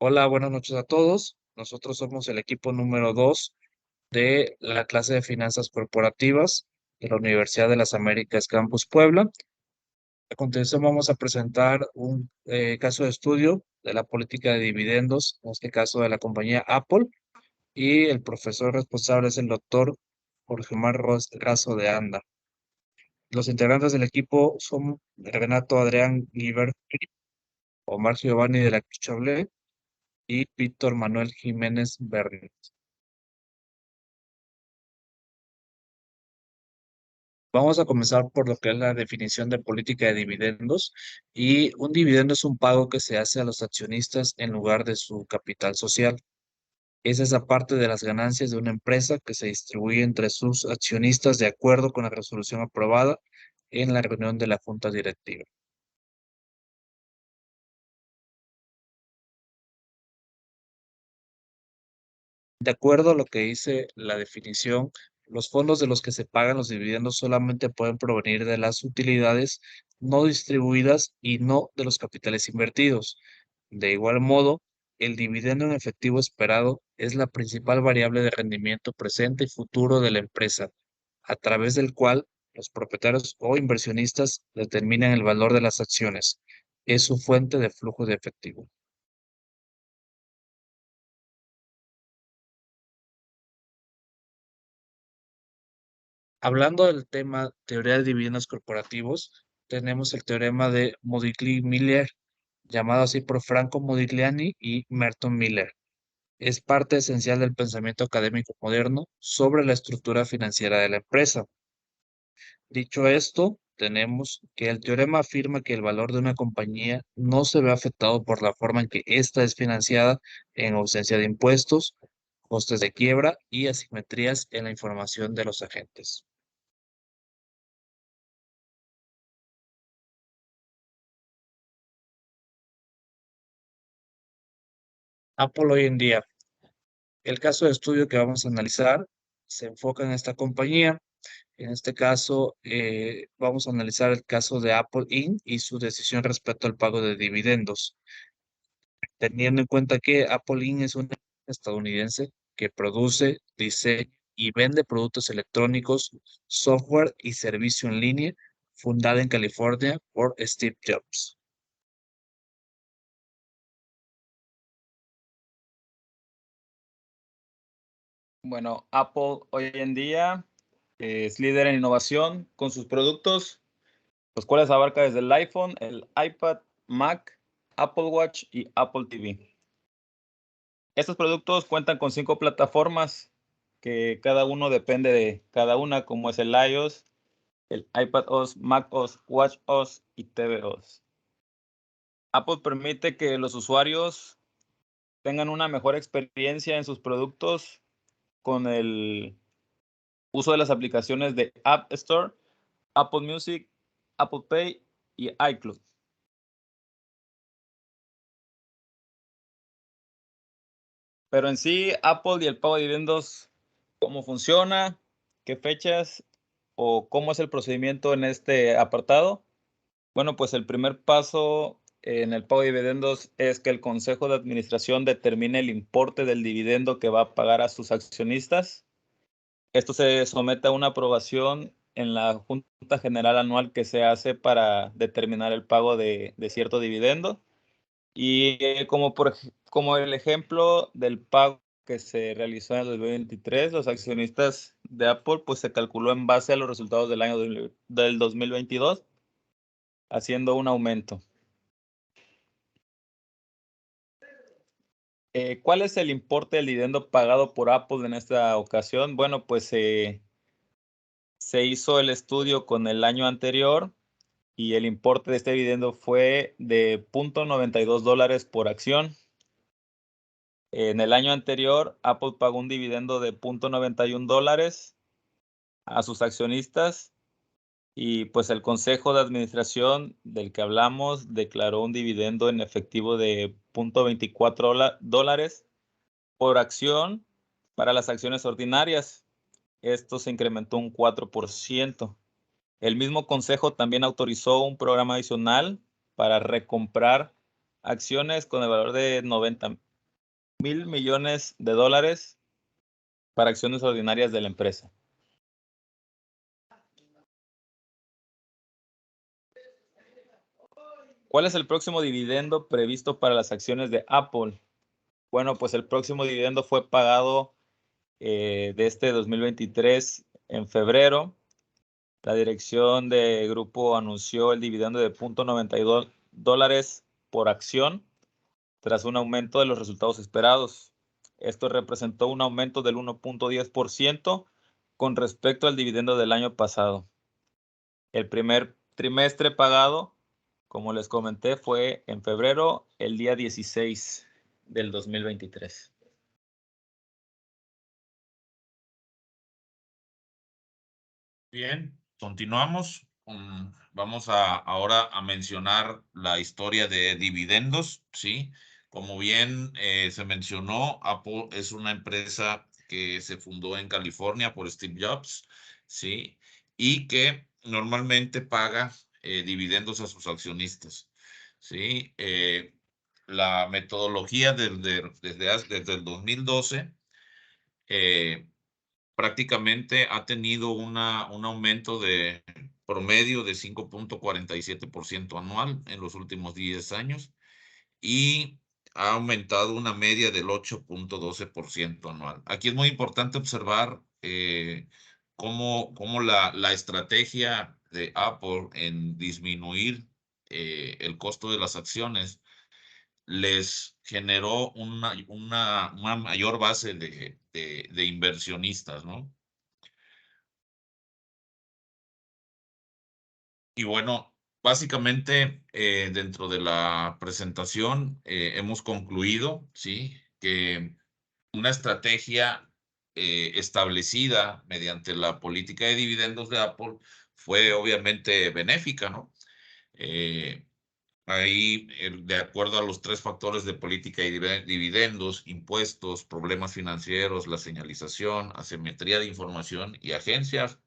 Hola, buenas noches a todos. Nosotros somos el equipo número 2 de la clase de Finanzas Corporativas de la Universidad de las Américas Campus Puebla. A continuación vamos a presentar un caso de estudio de la política de dividendos, en este caso de la compañía Apple, y el profesor responsable es el doctor Jorge Omar Razo de Anda. Los integrantes del equipo son Renato Adrián Guibert, Omar Giovanni de la Cruz y Víctor Manuel Jiménez Berni. Vamos a comenzar por lo que es la definición de política de dividendos. Y un dividendo es un pago que se hace a los accionistas en lugar de su capital social. Es esa parte de las ganancias de una empresa que se distribuye entre sus accionistas de acuerdo con la resolución aprobada en la reunión de la junta directiva. De acuerdo a lo que dice la definición, los fondos de los que se pagan los dividendos solamente pueden provenir de las utilidades no distribuidas y no de los capitales invertidos. De igual modo, el dividendo en efectivo esperado es la principal variable de rendimiento presente y futuro de la empresa, a través del cual los propietarios o inversionistas determinan el valor de las acciones. Es su fuente de flujo de efectivo. Hablando del tema teoría de dividendos corporativos, tenemos el teorema de Modigliani-Miller, llamado así por Franco Modigliani y Merton Miller. Es parte esencial del pensamiento académico moderno sobre la estructura financiera de la empresa. Dicho esto, tenemos que el teorema afirma que el valor de una compañía no se ve afectado por la forma en que ésta es financiada en ausencia de impuestos, costes de quiebra y asimetrías en la información de los agentes. Apple hoy en día. El caso de estudio que vamos a analizar se enfoca en esta compañía. En este caso, vamos a analizar el caso de Apple Inc. y su decisión respecto al pago de dividendos, teniendo en cuenta que Apple Inc. es una empresa estadounidense que produce, diseña y vende productos electrónicos, software y servicio en línea, fundada en California por Steve Jobs. Bueno, Apple hoy en día es líder en innovación con sus productos, los cuales abarca desde el iPhone, el iPad, Mac, Apple Watch y Apple TV. Estos productos cuentan con 5 plataformas que cada uno depende de cada una, como es el iOS, el iPadOS, macOS, watchOS y tvOS. Apple permite que los usuarios tengan una mejor experiencia en sus productos con el uso de las aplicaciones de App Store, Apple Music, Apple Pay y iCloud. Pero en sí, Apple y el pago de dividendos, ¿cómo funciona? ¿Qué fechas? ¿O cómo es el procedimiento en este apartado? Bueno, pues el primer paso en el pago de dividendos es que el Consejo de Administración determine el importe del dividendo que va a pagar a sus accionistas. Esto se somete a una aprobación en la Junta General Anual que se hace para determinar el pago de cierto dividendo. Y como el ejemplo del pago que se realizó en el 2023, los accionistas de Apple, pues se calculó en base a los resultados del año del 2022, haciendo un aumento. ¿Cuál es el importe del dividendo pagado por Apple en esta ocasión? Bueno, pues se hizo el estudio con el año anterior y el importe de este dividendo fue de $0.92 por acción. En el año anterior, Apple pagó un dividendo de $0.91 a sus accionistas y pues el consejo de administración del que hablamos declaró un dividendo en efectivo de $0.24 por acción para las acciones ordinarias. Esto se incrementó un 4%. El mismo consejo también autorizó un programa adicional para recomprar acciones con el valor de $1,000 millones para acciones ordinarias de la empresa. ¿Cuál es el próximo dividendo previsto para las acciones de Apple? Bueno, pues el próximo dividendo fue pagado de este 2023 en febrero. La dirección de grupo anunció el dividendo de $0.92 por acción tras un aumento de los resultados esperados. Esto representó un aumento del 1.10% con respecto al dividendo del año pasado. El primer trimestre pagado, como les comenté, fue en febrero, el día 16 del 2023. Bien, continuamos. Vamos ahora a mencionar la historia de dividendos, ¿sí? Como bien se mencionó, Apple es una empresa que se fundó en California por Steve Jobs, ¿sí? Y que normalmente paga dividendos a sus accionistas, ¿sí? La metodología desde el 2012 prácticamente ha tenido un aumento de promedio de 5.47% anual en los últimos 10 años y ha aumentado una media del 8.12% anual. Aquí es muy importante observar cómo la estrategia de Apple en disminuir el costo de las acciones les generó una mayor base de inversionistas, ¿no? Y bueno, básicamente dentro de la presentación hemos concluido, ¿sí? Que una estrategia establecida mediante la política de dividendos de Apple fue obviamente benéfica, ¿no? Ahí, de acuerdo a los 3 factores de política y dividendos, impuestos, problemas financieros, la señalización, asimetría de información y agencias,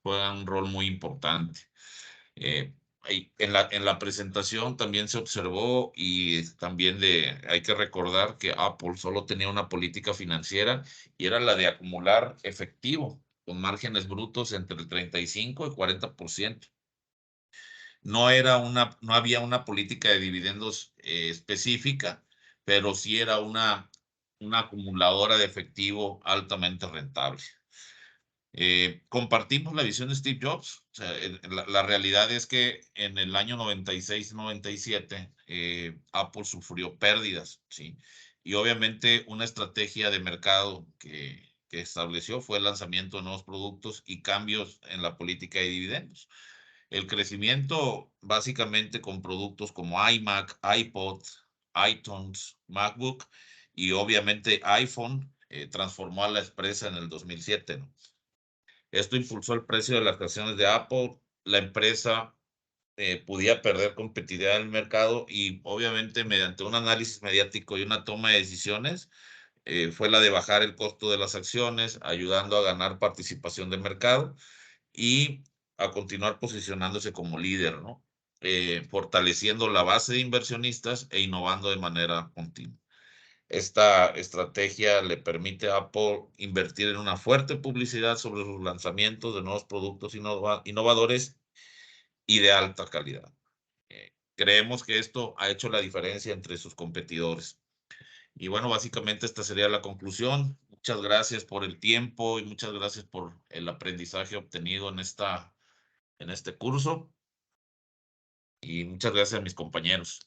juegan un rol muy importante. En la presentación también se observó y también hay que recordar que Apple solo tenía una política financiera y era la de acumular efectivo con márgenes brutos entre el 35 y 40%. No había una política de dividendos específica, pero sí era una acumuladora de efectivo altamente rentable. Compartimos la visión de Steve Jobs. O sea, la realidad es que en el año 96-97 Apple sufrió pérdidas, ¿sí? Y obviamente una estrategia de mercado que estableció fue el lanzamiento de nuevos productos y cambios en la política de dividendos. El crecimiento básicamente con productos como iMac, iPod, iTunes, MacBook y obviamente iPhone transformó a la empresa en el 2007, ¿no? Esto impulsó el precio de las acciones de Apple. La empresa podía perder competitividad en el mercado y obviamente mediante un análisis mediático y una toma de decisiones fue la de bajar el costo de las acciones, ayudando a ganar participación de mercado y a continuar posicionándose como líder, ¿no? Fortaleciendo la base de inversionistas e innovando de manera continua. Esta estrategia le permite a Apple invertir en una fuerte publicidad sobre sus lanzamientos de nuevos productos innovadores y de alta calidad. Creemos que esto ha hecho la diferencia entre sus competidores. Y bueno, básicamente esta sería la conclusión. Muchas gracias por el tiempo y muchas gracias por el aprendizaje obtenido en este curso. Y muchas gracias a mis compañeros.